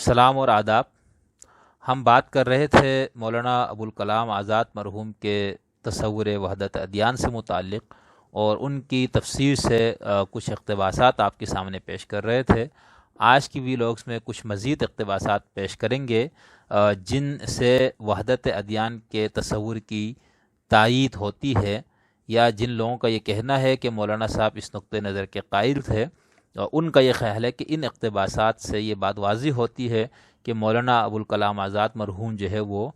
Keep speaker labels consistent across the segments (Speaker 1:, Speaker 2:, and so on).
Speaker 1: سلام اور آداب۔ ہم بات کر رہے تھے مولانا ابوالکلام آزاد مرحوم کے تصور وحدت ادیان سے متعلق، اور ان کی تفسیر سے کچھ اقتباسات آپ کے سامنے پیش کر رہے تھے۔ آج کی ویلاگس میں کچھ مزید اقتباسات پیش کریں گے جن سے وحدت ادیان کے تصور کی تائید ہوتی ہے، یا جن لوگوں کا یہ کہنا ہے کہ مولانا صاحب اس نقطۂ نظر کے قائل تھے، ان کا یہ خیال ہے کہ ان اقتباسات سے یہ بات واضح ہوتی ہے کہ مولانا ابوالکلام آزاد مرحوم جو ہے وہ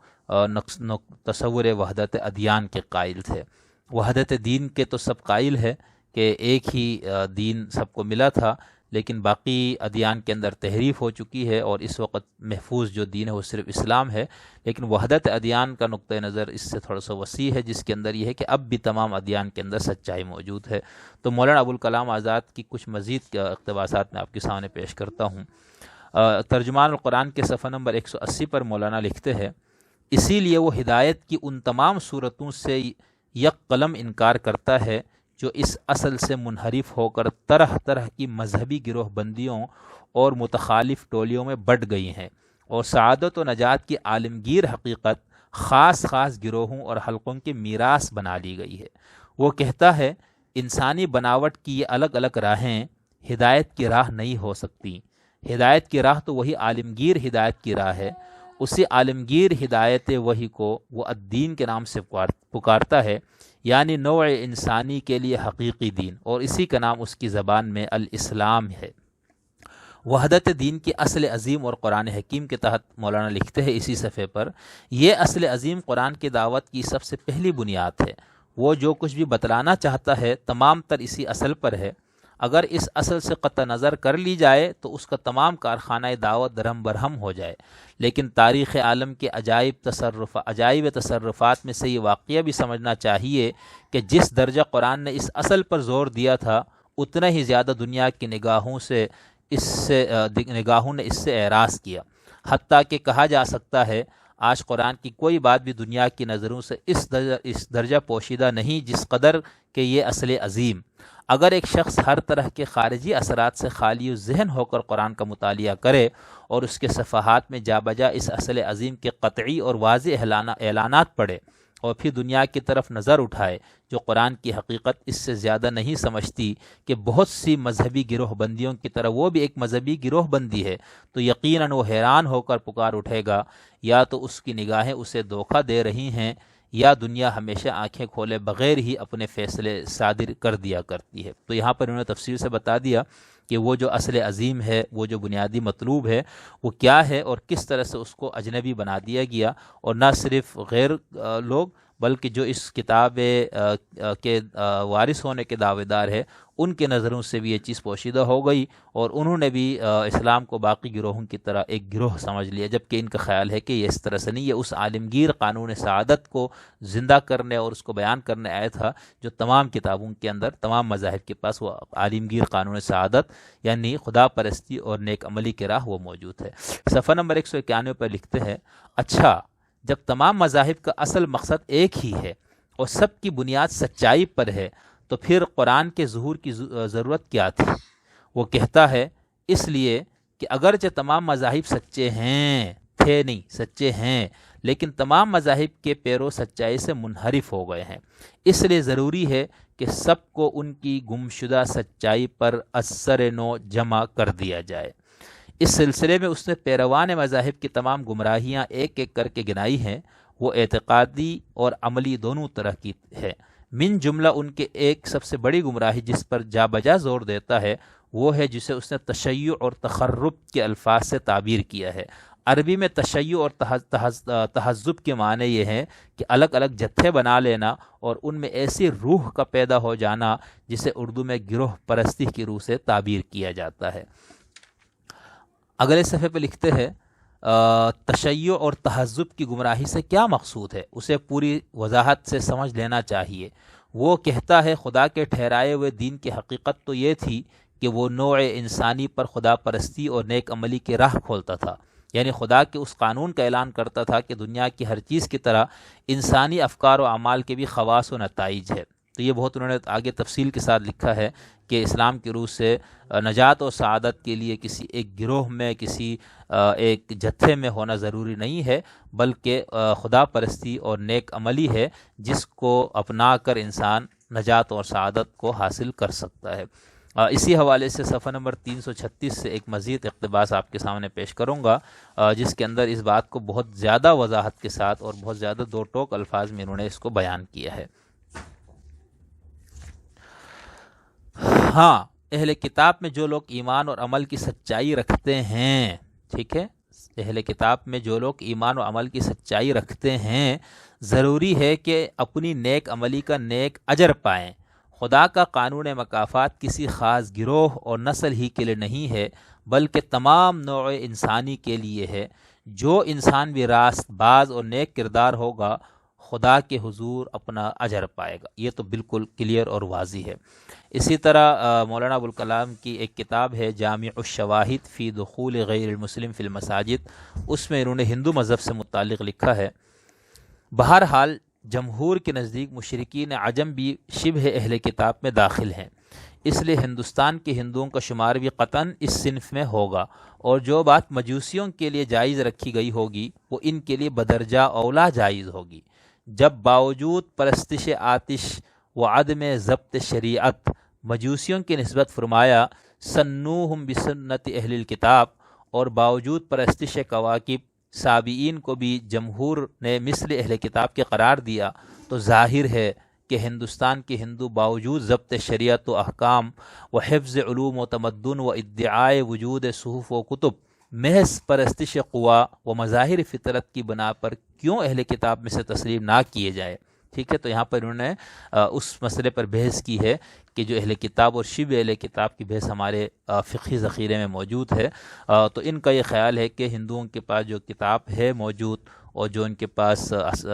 Speaker 1: تصور وحدت ادیان کے قائل تھے۔ وحدت دین کے تو سب قائل ہے کہ ایک ہی دین سب کو ملا تھا، لیکن باقی ادیان کے اندر تحریف ہو چکی ہے، اور اس وقت محفوظ جو دین ہے وہ صرف اسلام ہے۔ لیکن وحدت ادیان کا نقطۂ نظر اس سے تھوڑا سا وسیع ہے، جس کے اندر یہ ہے کہ اب بھی تمام ادیان کے اندر سچائی موجود ہے۔ تو مولانا ابوالکلام آزاد کی کچھ مزید اقتباسات میں آپ کے سامنے پیش کرتا ہوں۔ ترجمان القرآن کے صفحہ نمبر 180 پر مولانا لکھتے ہیں، اسی لیے وہ ہدایت کی ان تمام صورتوں سے یک قلم انکار کرتا ہے جو اس اصل سے منحرف ہو کر طرح طرح کی مذہبی گروہ بندیوں اور متخالف ٹولیوں میں بٹ گئی ہیں، اور سعادت و نجات کی عالمگیر حقیقت خاص گروہوں اور حلقوں کے میراث بنا لی گئی ہے۔ وہ کہتا ہے، انسانی بناوٹ کی یہ الگ الگ راہیں ہدایت کی راہ نہیں ہو سکتی۔ ہدایت کی راہ تو وہی عالمگیر ہدایت کی راہ ہے۔ اسی عالمگیر ہدایت وہی کو وہ الدین کے نام سے پکارتا ہے، یعنی نوع انسانی کے لیے حقیقی دین، اور اسی کا نام اس کی زبان میں الاسلام ہے۔ وحدت دین کی اصل عظیم اور قرآن حکیم کے تحت مولانا لکھتے ہیں اسی صفحے پر، یہ اصل عظیم قرآن کی دعوت کی سب سے پہلی بنیاد ہے۔ وہ جو کچھ بھی بتلانا چاہتا ہے تمام تر اسی اصل پر ہے۔ اگر اس اصل سے قطع نظر کر لی جائے تو اس کا تمام کارخانہ دعوت درہم برہم ہو جائے۔ لیکن تاریخ عالم کے عجائب تصرفات میں سے یہ واقعہ بھی سمجھنا چاہیے کہ جس درجہ قرآن نے اس اصل پر زور دیا تھا، اتنا ہی زیادہ دنیا کی نگاہوں نے اس سے اعراض کیا۔ حتیٰ کہ کہا جا سکتا ہے آج قرآن کی کوئی بات بھی دنیا کی نظروں سے اس درجہ پوشیدہ نہیں جس قدر کہ یہ اصل عظیم۔ اگر ایک شخص ہر طرح کے خارجی اثرات سے خالی ذہن ہو کر قرآن کا مطالعہ کرے اور اس کے صفحات میں جا بجا اس اصل عظیم کے قطعی اور واضح اعلانات پڑھے، اور پھر دنیا کی طرف نظر اٹھائے جو قرآن کی حقیقت اس سے زیادہ نہیں سمجھتی کہ بہت سی مذہبی گروہ بندیوں کی طرح وہ بھی ایک مذہبی گروہ بندی ہے، تو یقیناً وہ حیران ہو کر پکار اٹھے گا، یا تو اس کی نگاہیں اسے دھوکہ دے رہی ہیں، یا دنیا ہمیشہ آنکھیں کھولے بغیر ہی اپنے فیصلے صادر کر دیا کرتی ہے۔ تو یہاں پر انہوں نے تفصیل سے بتا دیا کہ وہ جو اصل عظیم ہے، وہ جو بنیادی مطلوب ہے، وہ کیا ہے، اور کس طرح سے اس کو اجنبی بنا دیا گیا، اور نہ صرف غیر لوگ بلکہ جو اس کتاب کے وارث ہونے کے دعوے دار ہے، ان کے نظروں سے بھی یہ چیز پوشیدہ ہو گئی، اور انہوں نے بھی اسلام کو باقی گروہوں کی طرح ایک گروہ سمجھ لیا، جبکہ ان کا خیال ہے کہ یہ اس طرح سے نہیں، یہ اس عالمگیر قانون سعادت کو زندہ کرنے اور اس کو بیان کرنے آیا تھا جو تمام کتابوں کے اندر، تمام مذاہب کے پاس وہ عالمگیر قانون سعادت یعنی خدا پرستی اور نیک عملی کی راہ وہ موجود ہے۔ صفحہ نمبر 191 پر لکھتے ہیں، اچھا جب تمام مذاہب کا اصل مقصد ایک ہی ہے اور سب کی بنیاد سچائی پر ہے، تو پھر قرآن کے ظہور کی ضرورت کیا تھی؟ وہ کہتا ہے، اس لیے کہ اگرچہ تمام مذاہب سچے ہیں، لیکن تمام مذاہب کے پیرو سچائی سے منحرف ہو گئے ہیں، اس لیے ضروری ہے کہ سب کو ان کی گمشدہ سچائی پر اثر نو جمع کر دیا جائے۔ اس سلسلے میں اس نے پیروان مذاہب کی تمام گمراہیاں ایک ایک کر کے گنائی ہیں۔ وہ اعتقادی اور عملی دونوں طرح کی ہے۔ من جملہ ان کے ایک سب سے بڑی گمراہی جس پر جا بجا زور دیتا ہے، وہ ہے جسے اس نے تشیع اور تخرب کے الفاظ سے تعبیر کیا ہے۔ عربی میں تشیع اور تہذب کے معنی یہ ہیں کہ الگ الگ جتھے بنا لینا اور ان میں ایسی روح کا پیدا ہو جانا جسے اردو میں گروہ پرستی کی روح سے تعبیر کیا جاتا ہے۔ اگلے صفحے پہ لکھتے ہیں، تشیع اور تہذب کی گمراہی سے کیا مقصود ہے، اسے پوری وضاحت سے سمجھ لینا چاہیے۔ وہ کہتا ہے، خدا کے ٹھہرائے ہوئے دین کی حقیقت تو یہ تھی کہ وہ نوع انسانی پر خدا پرستی اور نیک عملی کی راہ کھولتا تھا، یعنی خدا کے اس قانون کا اعلان کرتا تھا کہ دنیا کی ہر چیز کی طرح انسانی افکار و اعمال کے بھی خواص و نتائج ہے۔ تو یہ بہت انہوں نے آگے تفصیل کے ساتھ لکھا ہے کہ اسلام کی روح سے نجات و سعادت کے لیے کسی ایک گروہ میں، کسی ایک جتھے میں ہونا ضروری نہیں ہے، بلکہ خدا پرستی اور نیک عملی ہے جس کو اپنا کر انسان نجات اور سعادت کو حاصل کر سکتا ہے۔ اسی حوالے سے صفحہ نمبر 336 سے ایک مزید اقتباس آپ کے سامنے پیش کروں گا، جس کے اندر اس بات کو بہت زیادہ وضاحت کے ساتھ اور بہت زیادہ دو ٹوک الفاظ میں انہوں نے اس کو بیان کیا ہے۔ ہاں، اہل کتاب میں جو لوگ ایمان اور عمل کی سچائی رکھتے ہیں، ٹھیک ہے، اہل کتاب میں جو لوگ ایمان و عمل کی سچائی رکھتے ہیں، ضروری ہے کہ اپنی نیک عملی کا نیک اجر پائیں۔ خدا کا قانون مکافات کسی خاص گروہ اور نسل ہی کے لیے نہیں ہے، بلکہ تمام نوع انسانی کے لیے ہے۔ جو انسان بھی راست باز اور نیک کردار ہوگا، خدا کے حضور اپنا اجر پائے گا۔ یہ تو بالکل کلیئر اور واضح ہے۔ اسی طرح مولانا ابوالکلام کی ایک کتاب ہے جامع الشواہد فی دخول غیر المسلم فی المساجد، اس میں انہوں نے ہندو مذہب سے متعلق لکھا ہے، بہرحال جمہور کے نزدیک مشرکین عجم بھی شبہ اہل کتاب میں داخل ہیں، اس لیے ہندوستان کے ہندوؤں کا شمار بھی قطعاً اس صنف میں ہوگا، اور جو بات مجوسیوں کے لیے جائز رکھی گئی ہوگی وہ ان کے لیے بدرجہ اولا جائز ہوگی۔ جب باوجود پرستش آتش و عدم ضبط شریعت مجوسیوں کی نسبت فرمایا سنوہم بسنت اہل الکتاب، اور باوجود پرستش کواکب سابعین کو بھی جمہور نے مثل اہل کتاب کے قرار دیا، تو ظاہر ہے کہ ہندوستان کے ہندو باوجود ضبط شریعت و احکام و حفظ علوم و تمدن و ادعائے وجود صحف و کتب محض پرستش قوا و مظاہر فطرت کی بنا پر کیوں اہل کتاب میں سے تسلیم نہ کیے جائے۔ ٹھیک ہے، تو یہاں پر انہوں نے اس مسئلے پر بحث کی ہے کہ جو اہل کتاب اور شبہ اہل کتاب کی بحث ہمارے فقہی ذخیرے میں موجود ہے، تو ان کا یہ خیال ہے کہ ہندوؤں کے پاس جو کتاب ہے موجود اور جو ان کے پاس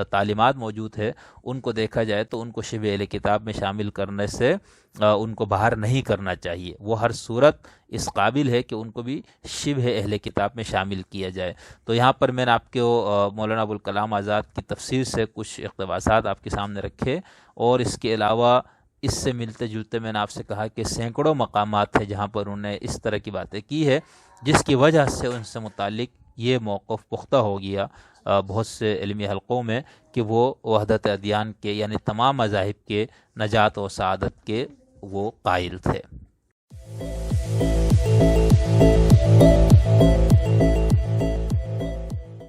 Speaker 1: تعلیمات موجود ہے، ان کو دیکھا جائے تو ان کو شبہ اہل کتاب میں شامل کرنے سے ان کو باہر نہیں کرنا چاہیے۔ وہ ہر صورت اس قابل ہے کہ ان کو بھی شبہ اہل کتاب میں شامل کیا جائے۔ تو یہاں پر میں نے آپ کو مولانا ابوالکلام آزاد کی تفسیر سے کچھ اقتباسات آپ کے سامنے رکھے، اور اس کے علاوہ اس سے ملتے جلتے میں نے آپ سے کہا کہ سینکڑوں مقامات ہیں جہاں پر انہوں نے اس طرح کی باتیں کی ہے، جس کی وجہ سے ان سے متعلق یہ موقف پختہ ہو گیا بہت سے علمی حلقوں میں کہ وہ وحدت ادیان کے، یعنی تمام مذاہب کے نجات و سعادت کے وہ قائل تھے۔